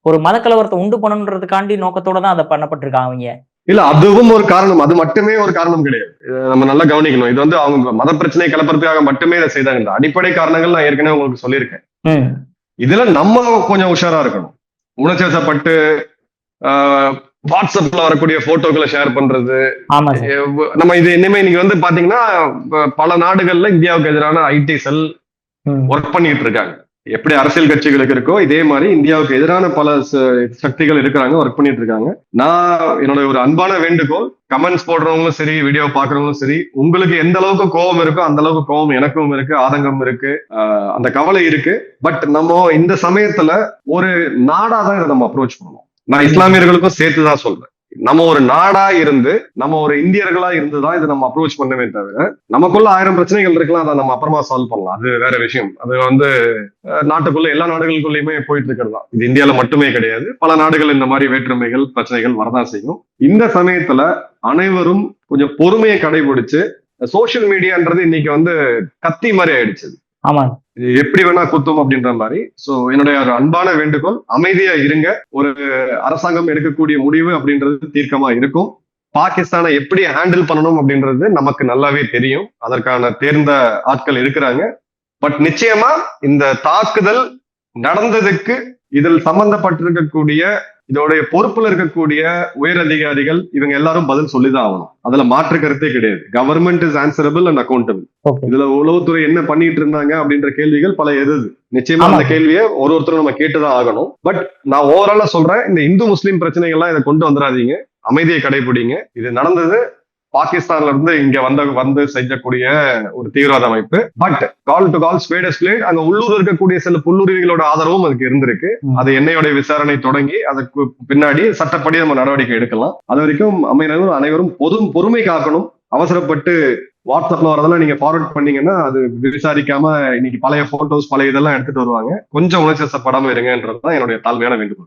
ஒரு மத கலவரத்தை உண்டு பண்ணணுன்றதுக்காண்டி நோக்கத்தோட தான் அதை பண்ணப்பட்டிருக்காங்க. இல்ல, அதுவும் ஒரு காரணம். அது மட்டுமே ஒரு காரணம் கிடையாது. நம்ம நல்லா கவனிக்கணும். இது வந்து அவங்க மத பிரச்சனையை கிளப்புறதுக்காக மட்டுமே இதை செய்தாங்க. அடிப்படை காரணங்கள் நான் ஏற்கனவே உங்களுக்கு சொல்லியிருக்கேன். இதுல நம்ம கொஞ்சம் உஷாரா இருக்கணும். உணர்ச்சி வசப்பட்டு வாட்ஸ்அப்ல வரக்கூடிய போட்டோக்களை ஷேர் பண்றது. நம்ம இது இனிமே நீங்க வந்து பாத்தீங்கன்னா பல நாடுகள்ல இந்தியாவுக்கு எதிரான ஐடி செல் ஒர்க் பண்ணிட்டு இருக்காங்க. எப்படி அரசியல் கட்சிகளுக்கு இருக்கோ இதே மாதிரி இந்தியாவுக்கு எதிரான பல சக்திகள் இருக்கிறாங்க, ஒர்க் பண்ணிட்டு இருக்காங்க. நான் என்னோட ஒரு அன்பான வேண்டுகோள், கமெண்ட்ஸ் போடுறவங்களும் சரி, வீடியோ பாக்குறவங்களும் சரி, உங்களுக்கு எந்த அளவுக்கு கோபம் இருக்கோ அந்த அளவுக்கு கோபம் எனக்கும் இருக்கு, ஆதங்கம் இருக்கு, அந்த கவலை இருக்கு. பட் நம்ம இந்த சமயத்துல ஒரு நாடாதான் இதை நம்ம அப்ரோச் பண்ணணும். நான் இஸ்லாமியர்களுக்கும் சேர்த்துதான் சொல்றேன். நம்ம ஒரு நாடா இருந்து, நம்ம ஒரு இந்தியர்களா இருந்துதான் இதை நம்ம அப்ரோச் பண்ணவே தவிர, நமக்குள்ள 1000 பிரச்சனைகள் இருக்கலாம், அதை நம்ம அப்புறமா சால்வ் பண்ணலாம், அது வேற விஷயம். அது வந்து நாட்டுக்குள்ள எல்லா நாடுகளுக்குள்ளயுமே போயிட்டு இருக்கிறது தான். இது இந்தியால மட்டுமே கிடையாது, பல நாடுகள் இந்த மாதிரி வேற்றுமைகள் பிரச்சனைகள் வரதான் செய்யும். இந்த சமயத்துல அனைவரும் கொஞ்சம் பொறுமையை கடைபிடிச்சு, சோசியல் மீடியான்றது இன்னைக்கு வந்து கத்தி மாதிரி ஆயிடுச்சு. எப்படி வேணா குத்தும் அப்படின்ற மாதிரி. சோ என்னுடைய ஒரு அன்பான வேண்டுகோள், அமைதியா இருங்க. ஒரு அரசாங்கம் எடுக்கக்கூடிய முடிவு அப்படின்றது தீர்க்கமா இருக்கும். பாகிஸ்தானை எப்படி ஹேண்டில் பண்ணணும் அப்படின்றது நமக்கு நல்லாவே தெரியும். அதற்கான தேர்ந்த ஆட்கள் இருக்கிறாங்க. பட் நிச்சயமா இந்த தாக்குதல் நடந்ததுக்கு இதில் சம்பந்தப்பட்டிருக்கக்கூடிய, இதோடைய பொறுப்புல இருக்கக்கூடிய உயர் அதிகாரிகள் இவங்க எல்லாரும் பதில் சொல்லிதான் ஆகணும். அதுல மாற்று கருத்தே கிடையாது. Government is answerable and accountable. இதுல உளவுத்துறை என்ன பண்ணிட்டு இருந்தாங்க அப்படின்ற கேள்விகள் பல எதிர்து. நிச்சயமா அந்த கேள்வியை ஒருத்தரும் நம்ம கேட்டுதான் ஆகணும். பட் நான் ஓவராலா சொல்றேன், இந்த இந்து முஸ்லீம் பிரச்சனைகள்லாம் இதை கொண்டு வந்துடாதீங்க, அமைதியை கடைபிடிங்க. இது நடந்தது பாகிஸ்தான்ல இருந்து இங்க வந்து செய்யக்கூடிய ஒரு தீவிரவாத அமைப்பு. But call to call spade is spade. அங்க உள்ளூர் இருக்கக்கூடிய சில புல்லுரிமைகளோட ஆதரவும் அதுக்கு இருந்திருக்கு. அது என்னையோட விசாரணை தொடங்கி அதுக்கு பின்னாடி சட்டப்படி நம்ம நடவடிக்கை எடுக்கலாம். அது வரைக்கும் அனைவரும் பொறுமை காக்கணும். அவசரப்பட்டு வாட்ஸ்அப்ல வரதெல்லாம் நீங்க ஃபார்வர்ட் பண்ணீங்கன்னா அது விசாரிக்காம இன்னைக்கு பழைய போட்டோஸ் பழைய இதெல்லாம் எடுத்துட்டு வருவாங்க. கொஞ்சம் உணர்ச்சி வசப்படாம இருங்கன்றதுதான் என்னுடைய தாழ்மையான வேண்டுகோள்.